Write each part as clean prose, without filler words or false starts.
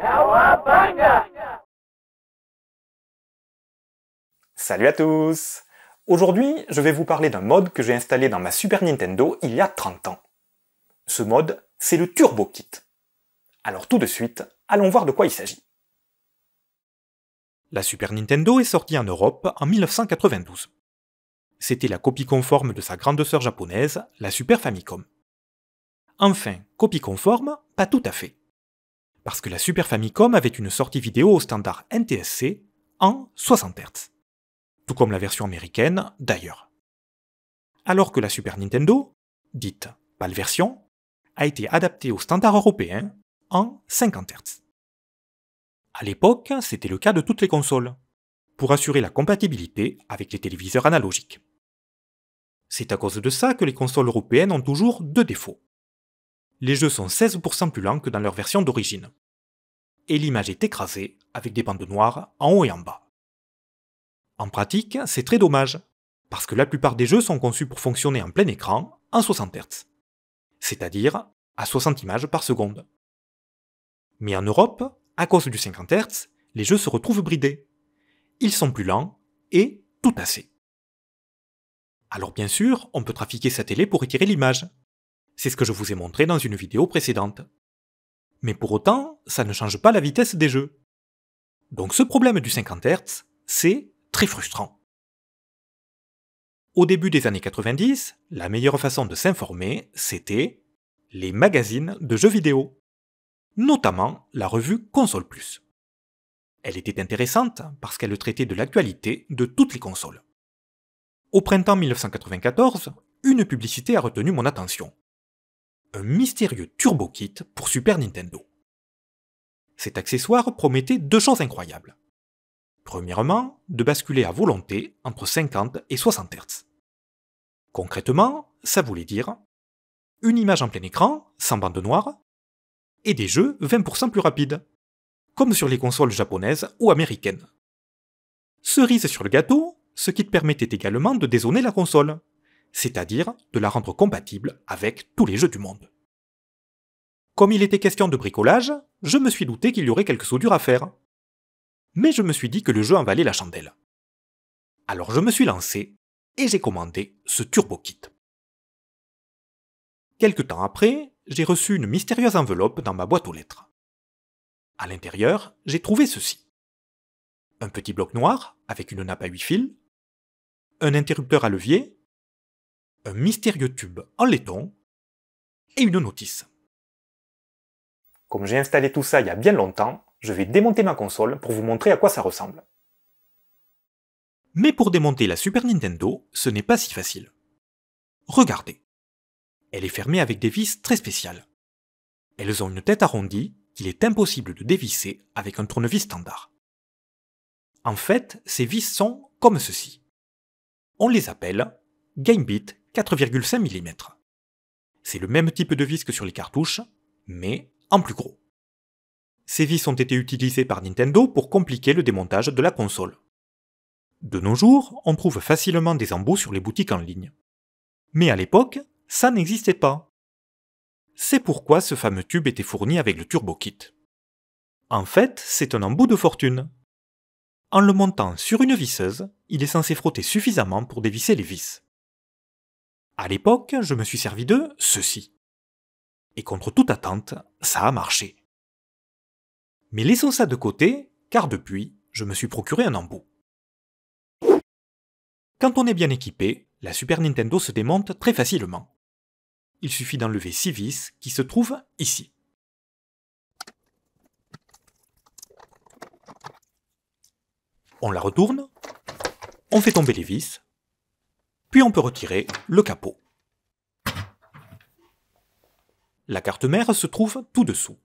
Cowabunga! Salut à tous! Aujourd'hui, je vais vous parler d'un mode que j'ai installé dans ma Super Nintendo il y a 30 ans. Ce mode, c'est le Turbo Kit. Alors tout de suite, allons voir de quoi il s'agit. La Super Nintendo est sortie en Europe en 1992. C'était la copie conforme de sa grande sœur japonaise, la Super Famicom. Enfin, copie conforme, pas tout à fait. Parce que la Super Famicom avait une sortie vidéo au standard NTSC en 60 Hz. Tout comme la version américaine d'ailleurs. Alors que la Super Nintendo, dite PAL version, a été adaptée au standard européen en 50 Hz. À l'époque, c'était le cas de toutes les consoles, pour assurer la compatibilité avec les téléviseurs analogiques. C'est à cause de ça que les consoles européennes ont toujours deux défauts. Les jeux sont 16% plus lents que dans leur version d'origine. Et l'image est écrasée avec des bandes noires en haut et en bas. En pratique, c'est très dommage, parce que la plupart des jeux sont conçus pour fonctionner en plein écran en 60 Hz, c'est-à-dire à 60 images par seconde. Mais en Europe, à cause du 50 Hz, les jeux se retrouvent bridés. Ils sont plus lents et tout tassés. Alors bien sûr, on peut trafiquer sa télé pour étirer l'image. C'est ce que je vous ai montré dans une vidéo précédente. Mais pour autant, ça ne change pas la vitesse des jeux. Donc ce problème du 50 Hz, c'est très frustrant. Au début des années 90, la meilleure façon de s'informer, c'était les magazines de jeux vidéo, notamment la revue Console Plus. Elle était intéressante parce qu'elle traitait de l'actualité de toutes les consoles. Au printemps 1994, une publicité a retenu mon attention. Un mystérieux Turbo Kit pour Super Nintendo. Cet accessoire promettait deux choses incroyables. Premièrement, de basculer à volonté entre 50 et 60 Hz. Concrètement, ça voulait dire une image en plein écran, sans bande noire, et des jeux 20% plus rapides, comme sur les consoles japonaises ou américaines. Cerise sur le gâteau, ce qui te permettait également de dézoner la console, c'est-à-dire de la rendre compatible avec tous les jeux du monde. Comme il était question de bricolage, je me suis douté qu'il y aurait quelques soudures à faire. Mais je me suis dit que le jeu en valait la chandelle. Alors je me suis lancé et j'ai commandé ce Turbo Kit. Quelque temps après, j'ai reçu une mystérieuse enveloppe dans ma boîte aux lettres. À l'intérieur, j'ai trouvé ceci. Un petit bloc noir avec une nappe à 8 fils, un interrupteur à levier, un mystérieux tube en laiton et une notice. Comme j'ai installé tout ça il y a bien longtemps, je vais démonter ma console pour vous montrer à quoi ça ressemble. Mais pour démonter la Super Nintendo, ce n'est pas si facile. Regardez. Elle est fermée avec des vis très spéciales. Elles ont une tête arrondie qu'il est impossible de dévisser avec un tournevis standard. En fait, ces vis sont comme ceci. On les appelle Gamebit 4,5 mm. C'est le même type de vis que sur les cartouches, mais en plus gros. Ces vis ont été utilisées par Nintendo pour compliquer le démontage de la console. De nos jours, on trouve facilement des embouts sur les boutiques en ligne. Mais à l'époque, ça n'existait pas. C'est pourquoi ce fameux tube était fourni avec le Turbo Kit. En fait, c'est un embout de fortune. En le montant sur une visseuse, il est censé frotter suffisamment pour dévisser les vis. À l'époque, je me suis servi de ceci. Et contre toute attente, ça a marché. Mais laissons ça de côté, car depuis, je me suis procuré un embout. Quand on est bien équipé, la Super Nintendo se démonte très facilement. Il suffit d'enlever 6 vis qui se trouvent ici. On la retourne, on fait tomber les vis, puis on peut retirer le capot. La carte mère se trouve tout dessous.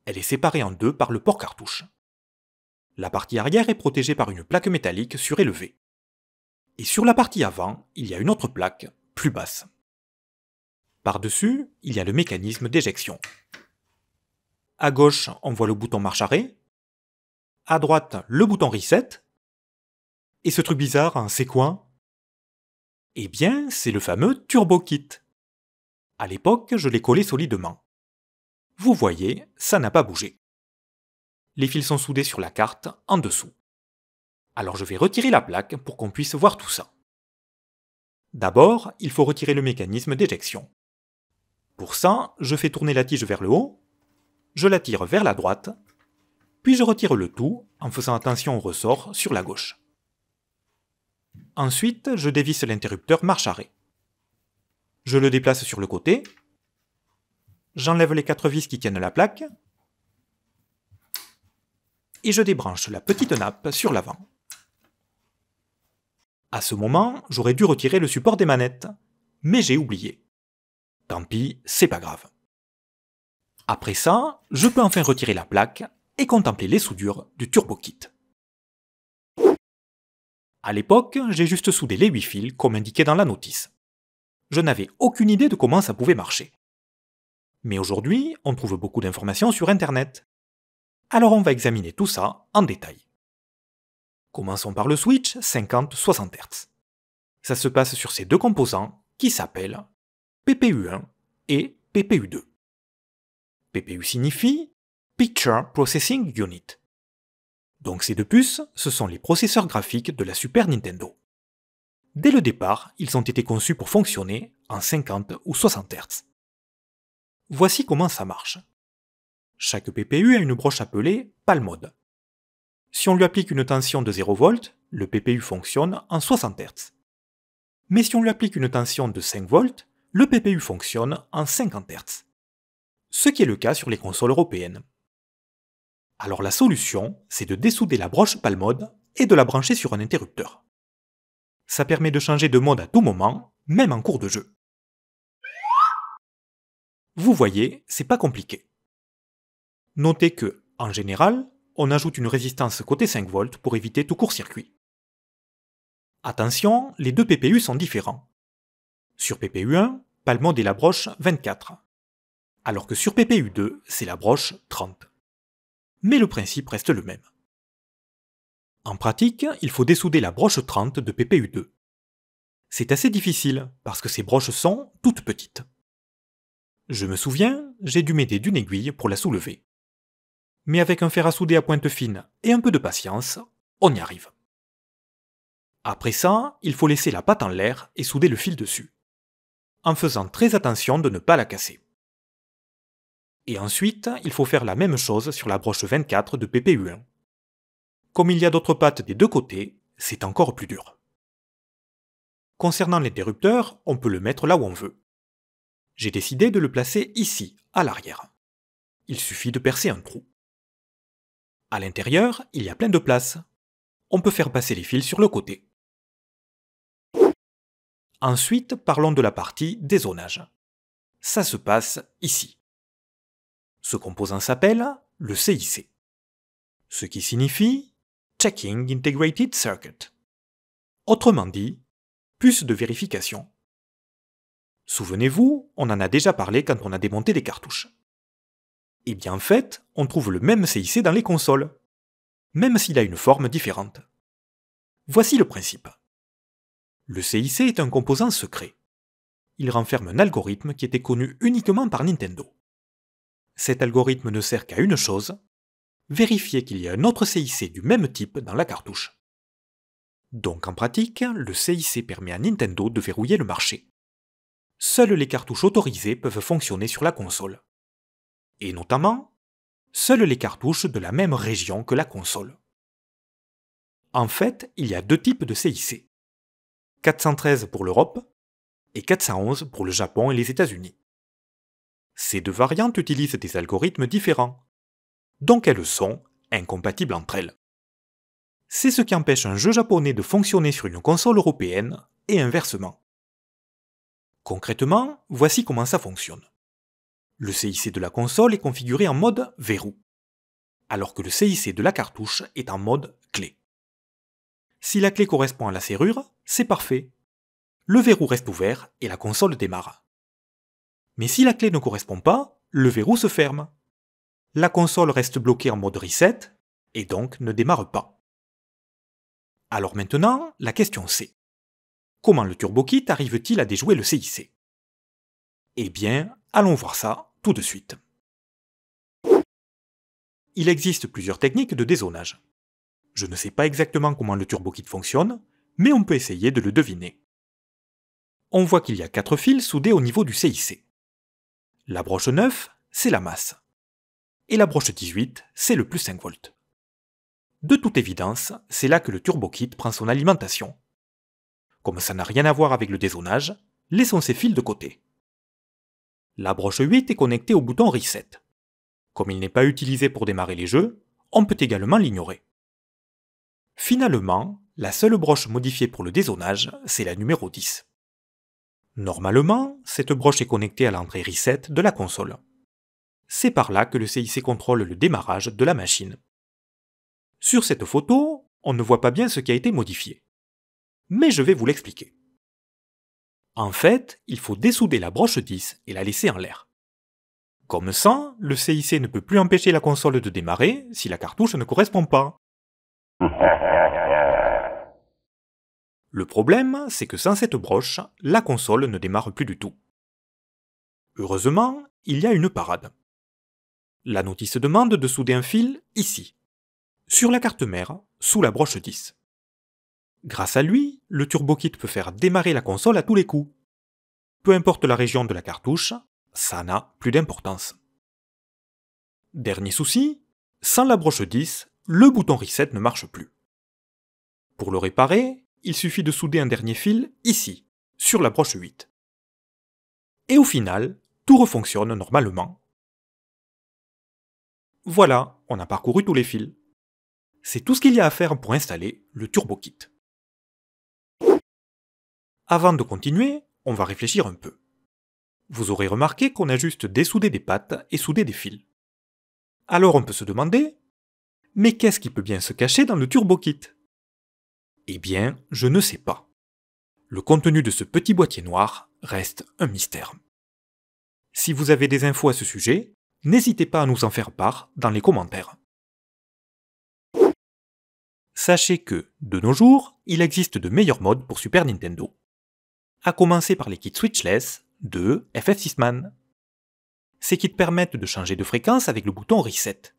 Elle est séparée en deux par le port cartouche. La partie arrière est protégée par une plaque métallique surélevée. Et sur la partie avant, il y a une autre plaque, plus basse. Par-dessus, il y a le mécanisme d'éjection. À gauche, on voit le bouton marche arrêt. À droite, le bouton reset. Et ce truc bizarre, c'est quoi? Eh bien, c'est le fameux Turbo Kit. À l'époque, je l'ai collé solidement. Vous voyez, ça n'a pas bougé. les fils sont soudés sur la carte en dessous. Alors je vais retirer la plaque pour qu'on puisse voir tout ça. D'abord, il faut retirer le mécanisme d'éjection. Pour ça, je fais tourner la tige vers le haut, je la tire vers la droite, puis je retire le tout en faisant attention au ressort sur la gauche. Ensuite, je dévisse l'interrupteur marche-arrêt. Je le déplace sur le côté, j'enlève les 4 vis qui tiennent la plaque, et je débranche la petite nappe sur l'avant. À ce moment, j'aurais dû retirer le support des manettes, mais j'ai oublié. Tant pis, c'est pas grave. Après ça, je peux enfin retirer la plaque et contempler les soudures du TurboKit. À l'époque, j'ai juste soudé les 8 fils comme indiqué dans la notice. Je n'avais aucune idée de comment ça pouvait marcher. Mais aujourd'hui, on trouve beaucoup d'informations sur Internet. Alors on va examiner tout ça en détail. Commençons par le switch 50-60 Hz. Ça se passe sur ces deux composants qui s'appellent PPU1 et PPU2. PPU signifie Picture Processing Unit. Donc ces deux puces, ce sont les processeurs graphiques de la Super Nintendo. Dès le départ, ils ont été conçus pour fonctionner en 50 ou 60 Hz. Voici comment ça marche. Chaque PPU a une broche appelée PAL-mode. Si on lui applique une tension de 0 V, le PPU fonctionne en 60 Hz. Mais si on lui applique une tension de 5 V, le PPU fonctionne en 50 Hz. Ce qui est le cas sur les consoles européennes. Alors la solution, c'est de dessouder la broche PAL-mode et de la brancher sur un interrupteur. Ça permet de changer de mode à tout moment, même en cours de jeu. Vous voyez, c'est pas compliqué. Notez que, en général, on ajoute une résistance côté 5 V pour éviter tout court-circuit. Attention, les deux PPU sont différents. Sur PPU1, PAL-mode est la broche 24, alors que sur PPU2, c'est la broche 30. Mais le principe reste le même. En pratique, il faut dessouder la broche 30 de PPU2. C'est assez difficile parce que ces broches sont toutes petites. Je me souviens, j'ai dû m'aider d'une aiguille pour la soulever. Mais avec un fer à souder à pointe fine et un peu de patience, on y arrive. Après ça, il faut laisser la patte en l'air et souder le fil dessus, en faisant très attention de ne pas la casser. Et ensuite, il faut faire la même chose sur la broche 24 de PPU1. Comme il y a d'autres pattes des deux côtés, c'est encore plus dur. Concernant l'interrupteur, on peut le mettre là où on veut. J'ai décidé de le placer ici, à l'arrière. Il suffit de percer un trou. À l'intérieur, il y a plein de place. On peut faire passer les fils sur le côté. Ensuite, parlons de la partie dézonage. Ça se passe ici. Ce composant s'appelle le CIC, ce qui signifie Checking Integrated Circuit. Autrement dit, puce de vérification. Souvenez-vous, on en a déjà parlé quand on a démonté les cartouches. Et bien en fait, on trouve le même CIC dans les consoles, même s'il a une forme différente. Voici le principe. Le CIC est un composant secret. Il renferme un algorithme qui était connu uniquement par Nintendo. Cet algorithme ne sert qu'à une chose, vérifier qu'il y a un autre CIC du même type dans la cartouche. Donc en pratique, le CIC permet à Nintendo de verrouiller le marché. Seules les cartouches autorisées peuvent fonctionner sur la console. Et notamment, seules les cartouches de la même région que la console. En fait, il y a deux types de CIC. 413 pour l'Europe et 411 pour le Japon et les États-Unis. Ces deux variantes utilisent des algorithmes différents, donc elles sont incompatibles entre elles. C'est ce qui empêche un jeu japonais de fonctionner sur une console européenne et inversement. Concrètement, voici comment ça fonctionne. Le CIC de la console est configuré en mode verrou, alors que le CIC de la cartouche est en mode clé. Si la clé correspond à la serrure, c'est parfait. Le verrou reste ouvert et la console démarre. Mais si la clé ne correspond pas, le verrou se ferme. La console reste bloquée en mode reset et donc ne démarre pas. Alors maintenant, la question c'est: comment le TurboKit arrive-t-il à déjouer le CIC? Eh bien, allons voir ça tout de suite. Il existe plusieurs techniques de dézonage. Je ne sais pas exactement comment le TurboKit fonctionne, mais on peut essayer de le deviner. On voit qu'il y a 4 fils soudés au niveau du CIC. La broche 9, c'est la masse. Et la broche 18, c'est le plus 5 volts. De toute évidence, c'est là que le TurboKit prend son alimentation. Comme ça n'a rien à voir avec le dézonage, laissons ces fils de côté. La broche 8 est connectée au bouton Reset. Comme il n'est pas utilisé pour démarrer les jeux, on peut également l'ignorer. Finalement, la seule broche modifiée pour le dézonage, c'est la numéro 10. Normalement, cette broche est connectée à l'entrée Reset de la console. C'est par là que le CIC contrôle le démarrage de la machine. Sur cette photo, on ne voit pas bien ce qui a été modifié. Mais je vais vous l'expliquer. En fait, il faut dessouder la broche 10 et la laisser en l'air. Comme ça, le CIC ne peut plus empêcher la console de démarrer si la cartouche ne correspond pas. Le problème, c'est que sans cette broche, la console ne démarre plus du tout. Heureusement, il y a une parade. La notice demande de souder un fil ici, sur la carte mère, sous la broche 10. Grâce à lui, le TurboKit peut faire démarrer la console à tous les coups. Peu importe la région de la cartouche, ça n'a plus d'importance. Dernier souci, sans la broche 10, le bouton Reset ne marche plus. Pour le réparer, il suffit de souder un dernier fil ici, sur la broche 8. Et au final, tout refonctionne normalement. Voilà, on a parcouru tous les fils. C'est tout ce qu'il y a à faire pour installer le TurboKit. Avant de continuer, on va réfléchir un peu. Vous aurez remarqué qu'on a juste dessoudé des pattes et soudé des fils. Alors on peut se demander, mais qu'est-ce qui peut bien se cacher dans le TurboKit ? Eh bien, je ne sais pas. Le contenu de ce petit boîtier noir reste un mystère. Si vous avez des infos à ce sujet, n'hésitez pas à nous en faire part dans les commentaires. Sachez que, de nos jours, il existe de meilleurs modes pour Super Nintendo. À commencer par les kits switchless de FF Sysman. Ces kits permettent de changer de fréquence avec le bouton Reset,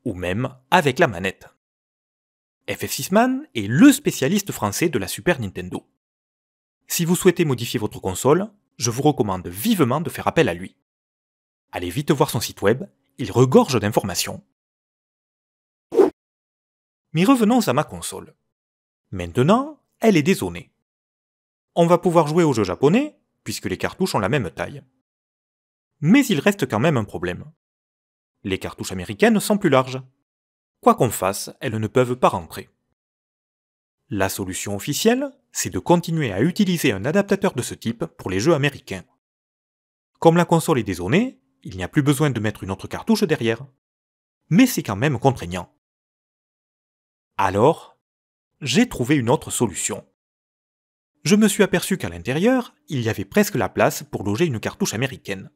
ou même avec la manette. FF Sysman est le spécialiste français de la Super Nintendo. Si vous souhaitez modifier votre console, je vous recommande vivement de faire appel à lui. Allez vite voir son site web, il regorge d'informations. Mais revenons à ma console. Maintenant, elle est dézonée. On va pouvoir jouer aux jeux japonais, puisque les cartouches ont la même taille. Mais il reste quand même un problème. Les cartouches américaines sont plus larges. Quoi qu'on fasse, elles ne peuvent pas rentrer. La solution officielle, c'est de continuer à utiliser un adaptateur de ce type pour les jeux américains. Comme la console est dézonée, il n'y a plus besoin de mettre une autre cartouche derrière. Mais c'est quand même contraignant. Alors, j'ai trouvé une autre solution. Je me suis aperçu qu'à l'intérieur, il y avait presque la place pour loger une cartouche américaine.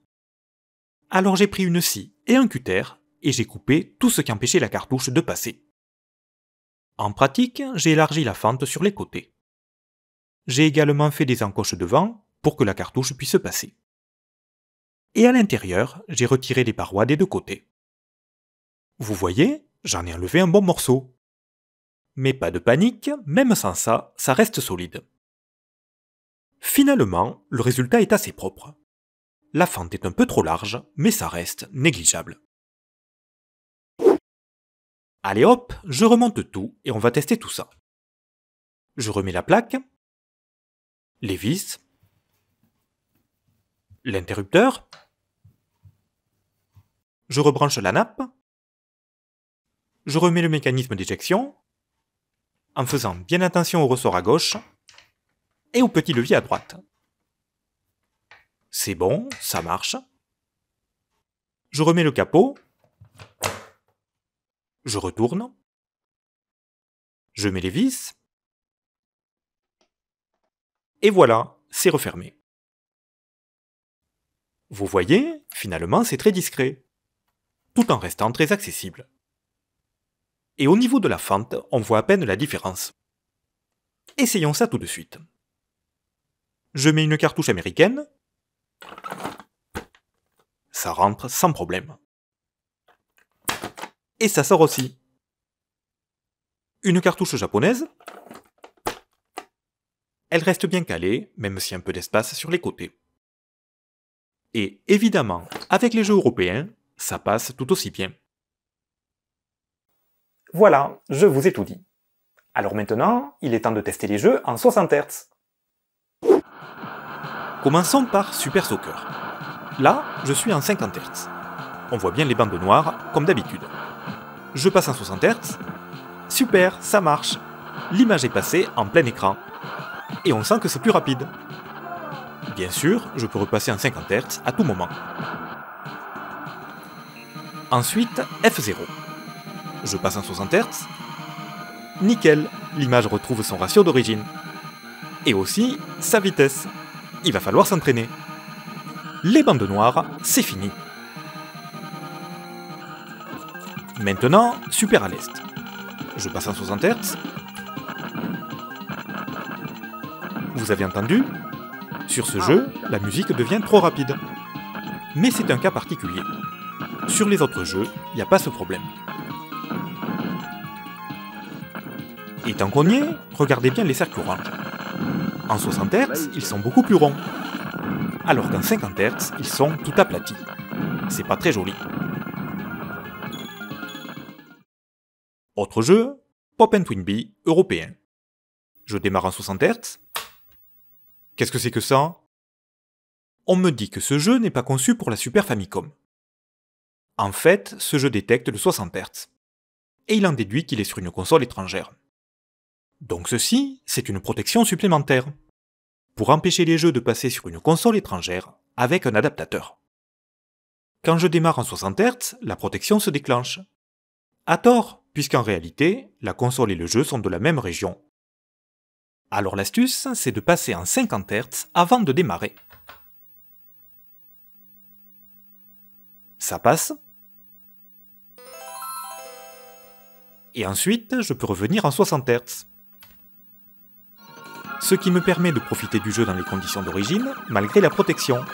Alors j'ai pris une scie et un cutter et j'ai coupé tout ce qui empêchait la cartouche de passer. En pratique, j'ai élargi la fente sur les côtés. J'ai également fait des encoches devant pour que la cartouche puisse passer. Et à l'intérieur, j'ai retiré les parois des deux côtés. Vous voyez, j'en ai enlevé un bon morceau. Mais pas de panique, même sans ça, ça reste solide. Finalement, le résultat est assez propre. La fente est un peu trop large, mais ça reste négligeable. Allez hop, je remonte tout et on va tester tout ça. Je remets la plaque, les vis, l'interrupteur, je rebranche la nappe, je remets le mécanisme d'éjection, en faisant bien attention au ressort à gauche et au petit levier à droite. C'est bon, ça marche. Je remets le capot, je retourne, je mets les vis, et voilà, c'est refermé. Vous voyez, finalement c'est très discret, tout en restant très accessible. Et au niveau de la fente, on voit à peine la différence. Essayons ça tout de suite. Je mets une cartouche américaine. Ça rentre sans problème. Et ça sort aussi. Une cartouche japonaise. Elle reste bien calée, même s'il y a un peu d'espace sur les côtés. Et évidemment, avec les jeux européens, ça passe tout aussi bien. Voilà, je vous ai tout dit. Alors maintenant, il est temps de tester les jeux en 60 Hz. Commençons par Super Soccer. Là, je suis en 50 Hz. On voit bien les bandes noires, comme d'habitude. Je passe en 60 Hz. Super, ça marche. L'image est passée en plein écran. Et on sent que c'est plus rapide. Bien sûr, je peux repasser en 50 Hz à tout moment. Ensuite, F0. Je passe en 60 Hz. Nickel, l'image retrouve son ratio d'origine. Et aussi, sa vitesse. Il va falloir s'entraîner. Les bandes noires, c'est fini. Maintenant, super à l'est. Je passe en 60 Hz. Vous avez entendu ? Sur ce jeu, la musique devient trop rapide. Mais c'est un cas particulier. Sur les autres jeux, il n'y a pas ce problème. Et tant qu'on y est, regardez bien les cercles oranges. En 60 Hz, ils sont beaucoup plus ronds. Alors qu'en 50 Hz, ils sont tout aplatis. C'est pas très joli. Autre jeu, Pop & Twinbee européen. Je démarre en 60 Hz. Qu'est-ce que c'est que ça ? On me dit que ce jeu n'est pas conçu pour la Super Famicom. En fait, ce jeu détecte le 60 Hz. Et il en déduit qu'il est sur une console étrangère. Donc ceci, c'est une protection supplémentaire. Pour empêcher les jeux de passer sur une console étrangère avec un adaptateur. Quand je démarre en 60 Hz, la protection se déclenche. À tort, puisqu'en réalité, la console et le jeu sont de la même région. Alors l'astuce, c'est de passer en 50 Hz avant de démarrer. Ça passe. Et ensuite, je peux revenir en 60 Hz. Ce qui me permet de profiter du jeu dans les conditions d'origine, malgré la protection.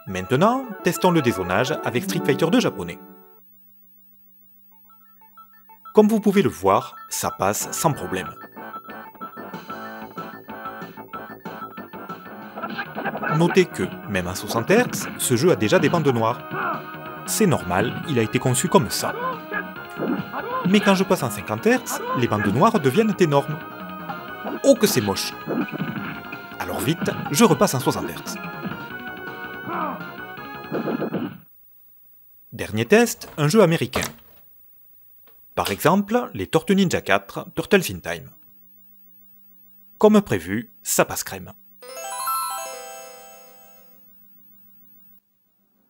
Maintenant, testons le dézonage avec Street Fighter 2 japonais. Comme vous pouvez le voir, ça passe sans problème. Notez que, même à 60 Hz, ce jeu a déjà des bandes noires. C'est normal, il a été conçu comme ça. Mais quand je passe en 50 Hz, les bandes noires deviennent énormes. Oh que c'est moche! Alors vite, je repasse en 60 Hz. Dernier test, un jeu américain. Par exemple, les Tortues Ninja 4, Turtles in Time. Comme prévu, ça passe crème.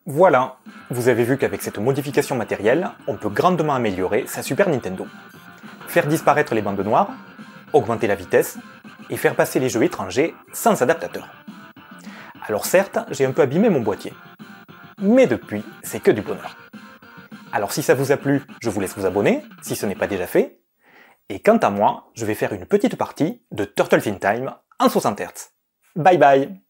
Voilà, vous avez vu qu'avec cette modification matérielle, on peut grandement améliorer sa Super Nintendo. Faire disparaître les bandes noires, augmenter la vitesse, et faire passer les jeux étrangers sans adaptateur. Alors certes, j'ai un peu abîmé mon boîtier. Mais depuis, c'est que du bonheur. Alors si ça vous a plu, je vous laisse vous abonner, si ce n'est pas déjà fait. Et quant à moi, je vais faire une petite partie de Turtles in Time en 60 Hz. Bye bye!